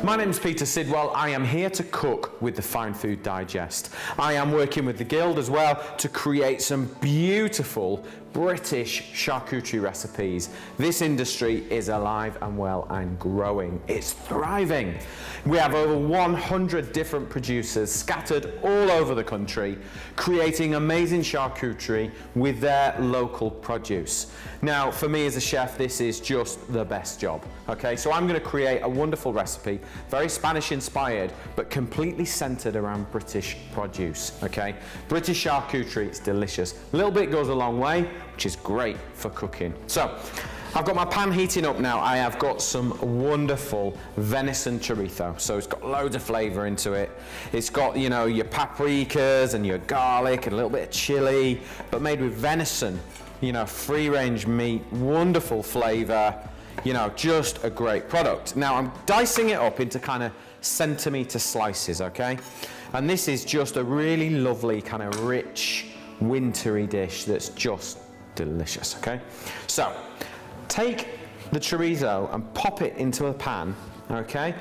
My name's Peter Sidwell. I am here to cook with the Fine Food Digest. I am working with the Guild as well to create some beautiful British charcuterie recipes. This industry is alive and well and growing. It's thriving. We have over 100 different producers scattered all over the country, creating amazing charcuterie with their local produce. Now, for me as a chef, this is just the best job. Okay, so I'm going to create a wonderful recipe, very Spanish inspired, but completely centered around British produce. Okay, British charcuterie, it's delicious. A little bit goes a long way, which is great for cooking. So, I've got my pan heating up now. I have got some wonderful venison chorizo. So it's got loads of flavor into it. It's got, you know, your paprikas and your garlic and a little bit of chili, but made with venison, you know, free range meat, wonderful flavor, you know, just a great product. Now I'm dicing it up into kind of centimeter slices, okay? And this is just a really lovely kind of rich, wintry dish that's just delicious, okay? So, take the chorizo and pop it into a pan, okay?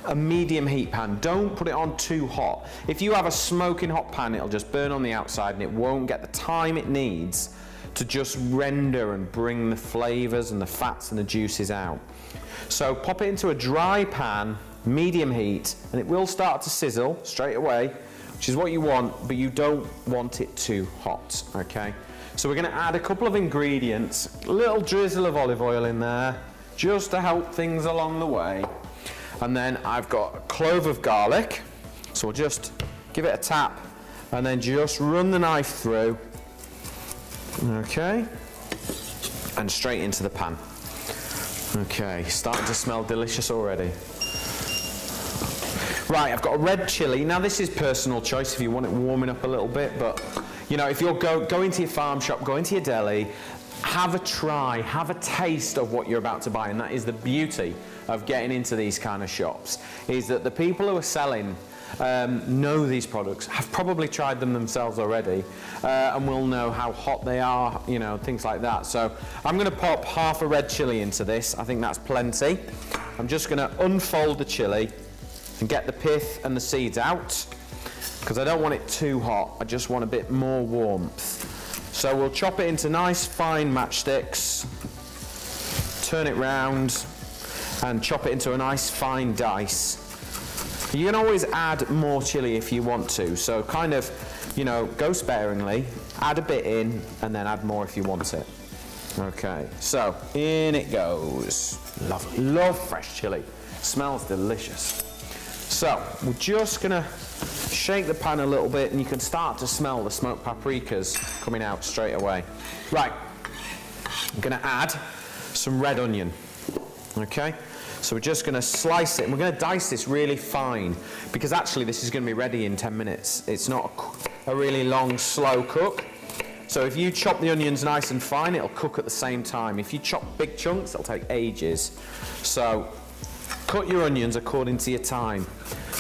A medium heat pan. Don't put it on too hot. If you have a smoking hot pan, it'll just burn on the outside and it won't get the time it needs to just render and bring the flavors and the fats and the juices out. So pop it into a dry pan, medium heat, and it will start to sizzle straight away, which is what you want, but you don't want it too hot, okay? So we're going to add a couple of ingredients, a little drizzle of olive oil in there, just to help things along the way. And then I've got a clove of garlic, so we'll just give it a tap, and then just run the knife through, okay, and straight into the pan. Okay, starting to smell delicious already. Right, I've got a red chili. Now this is personal choice if you want it warming up a little bit, but you know, if you're going to your farm shop, go into your deli, have a try, have a taste of what you're about to buy, and that is the beauty of getting into these kind of shops, is that the people who are selling know these products, have probably tried them themselves already, and will know how hot they are, you know, things like that. So I'm going to pop half a red chili into this. I think that's plenty. I'm just going to unfold the chili and get the pith and the seeds out, because I don't want it too hot. I just want a bit more warmth. So we'll chop it into nice fine matchsticks, turn it round, and chop it into a nice fine dice. You can always add more chili if you want to, so kind of, you know, go sparingly, add a bit in, and then add more if you want it. Okay, so in it goes. Lovely, love fresh chili. Smells delicious. So we're just gonna shake the pan a little bit, and you can start to smell the smoked paprikas coming out straight away. Right, I'm gonna add some red onion, okay? So we're just gonna slice it, and we're gonna dice this really fine, because actually this is gonna be ready in 10 minutes. It's not a really long, slow cook. So if you chop the onions nice and fine, it'll cook at the same time. If you chop big chunks, it'll take ages. So cut your onions according to your time.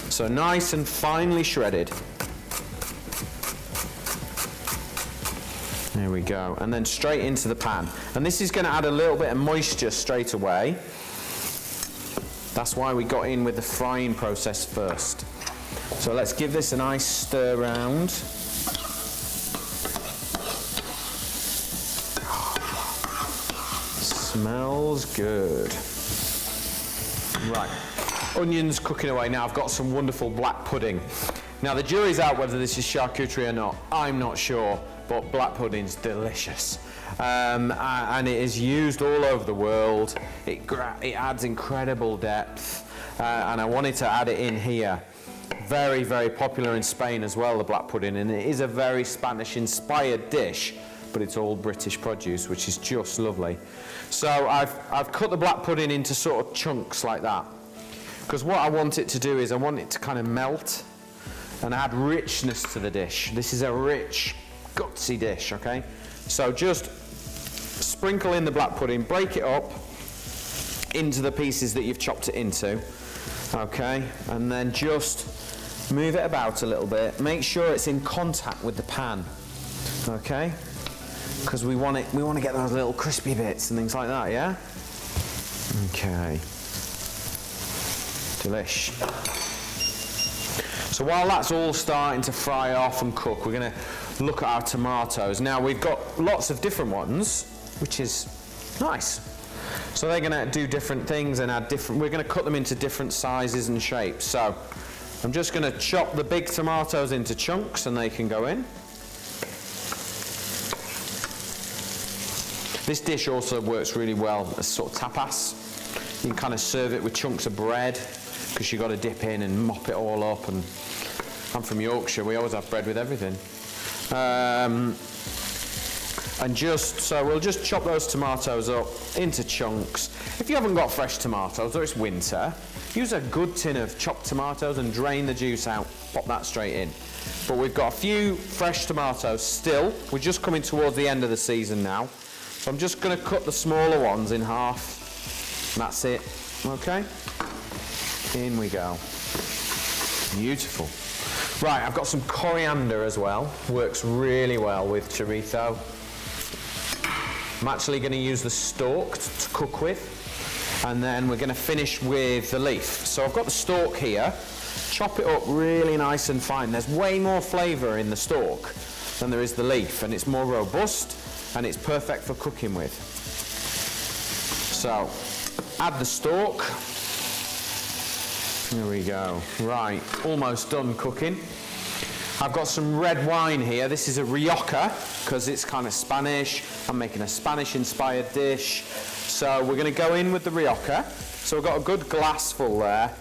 So nice and finely shredded. There we go. And then straight into the pan. And this is going to add a little bit of moisture straight away. That's why we got in with the frying process first. So let's give this a nice stir round. Smells good. Right, onions cooking away. Now I've got some wonderful black pudding. Now the jury's out whether this is charcuterie or not. I'm not sure, but black pudding's delicious. And it is used all over the world. It adds incredible depth, and I wanted to add it in here. Very, very popular in Spain as well, the black pudding, and it is a very Spanish-inspired dish, but it's all British produce, which is just lovely. So I've cut the black pudding into sort of chunks like that, because what I want it to do is I want it to kind of melt and add richness to the dish. This is a rich, gutsy dish, okay? So just sprinkle in the black pudding, break it up into the pieces that you've chopped it into, okay? And then just move it about a little bit. Make sure it's in contact with the pan, okay? Because we want to get those little crispy bits and things like that, yeah? Okay. Delish. So while that's all starting to fry off and cook, we're going to look at our tomatoes. Now we've got lots of different ones, which is nice. So they're going to do different things and add different, we're going to cut them into different sizes and shapes. So I'm just going to chop the big tomatoes into chunks and they can go in. This dish also works really well as sort of tapas. You can kind of serve it with chunks of bread because you've got to dip in and mop it all up. And I'm from Yorkshire, we always have bread with everything. So we'll just chop those tomatoes up into chunks. If you haven't got fresh tomatoes or it's winter, use a good tin of chopped tomatoes and drain the juice out, pop that straight in. But we've got a few fresh tomatoes still. We're just coming towards the end of the season now. So I'm just going to cut the smaller ones in half. And that's it, okay? In we go. Beautiful. Right, I've got some coriander as well. Works really well with chorizo. I'm actually going to use the stalk to cook with, and then we're going to finish with the leaf. So I've got the stalk here. Chop it up really nice and fine. There's way more flavour in the stalk than there is the leaf, and it's more robust, and it's perfect for cooking with. So add the stalk. There we go. Right, almost done cooking. I've got some red wine here. This is a rioja because it's kind of Spanish. I'm making a Spanish-inspired dish. So we're going to go in with the rioja. So we've got a good glass full there.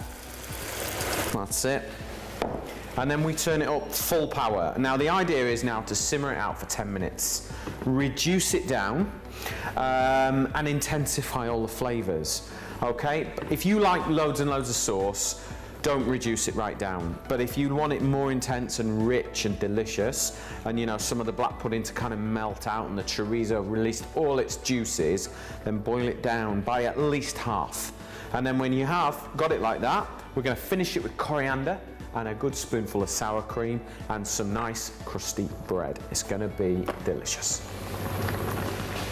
That's it. And then we turn it up full power. Now the idea is now to simmer it out for 10 minutes. Reduce it down and intensify all the flavours. Okay, if you like loads and loads of sauce, don't reduce it right down. But if you want it more intense and rich and delicious, and you know, some of the black pudding to kind of melt out and the chorizo released all its juices, then boil it down by at least half. And then when you have got it like that, we're going to finish it with coriander and a good spoonful of sour cream and some nice crusty bread. It's going to be delicious.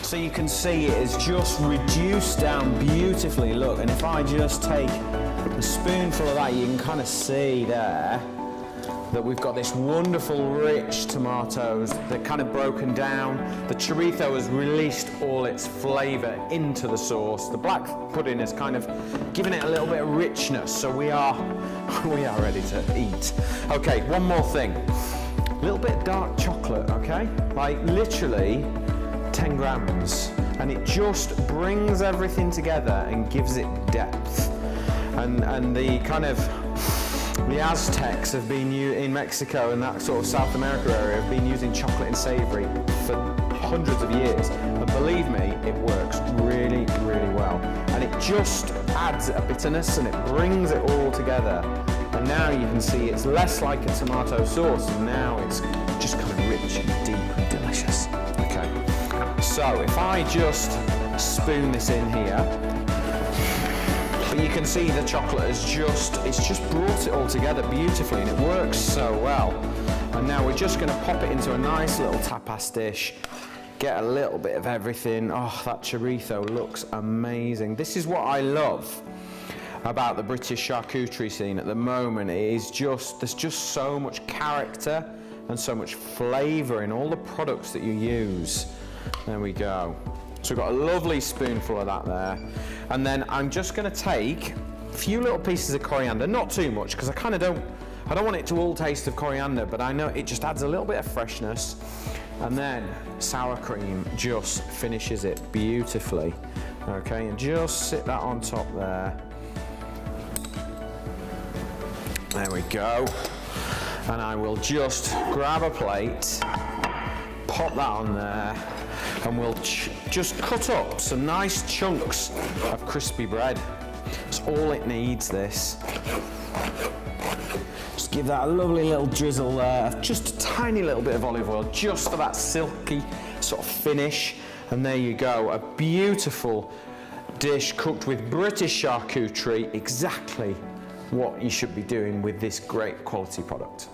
So you can see it is just reduced down beautifully, look, and if I just take a spoonful of that, you can kind of see there that we've got this wonderful rich tomatoes. They're kind of broken down. The chorizo has released all its flavour into the sauce. The black pudding has kind of given it a little bit of richness, so we are ready to eat. Okay, one more thing. A little bit of dark chocolate, okay? Like literally 10 grams, and it just brings everything together and gives it depth. And the kind of the Aztecs have been in Mexico and that sort of South America area have been using chocolate and savoury for hundreds of years, and believe me, it works really, really well, and it just adds a bitterness and it brings it all together. And now you can see it's less like a tomato sauce, and now it's just kind of rich and deep and delicious. So if I just spoon this in here, but you can see the chocolate has it's just brought it all together beautifully, and it works so well. And now we're just going to pop it into a nice little tapas dish, get a little bit of everything. Oh, that chorizo looks amazing. This is what I love about the British charcuterie scene at the moment. There's just so much character and so much flavour in all the products that you use. There we go. So we've got a lovely spoonful of that there. And then I'm just going to take a few little pieces of coriander, not too much, because I don't want it to all taste of coriander, but I know it just adds a little bit of freshness. And then sour cream just finishes it beautifully. Okay, and just sit that on top there. There we go. And I will just grab a plate, pop that on there, and we'll just cut up some nice chunks of crispy bread. That's all it needs, this. Just give that a lovely little drizzle there, just a tiny little bit of olive oil, just for that silky sort of finish. And there you go, a beautiful dish cooked with British charcuterie, exactly what you should be doing with this great quality product.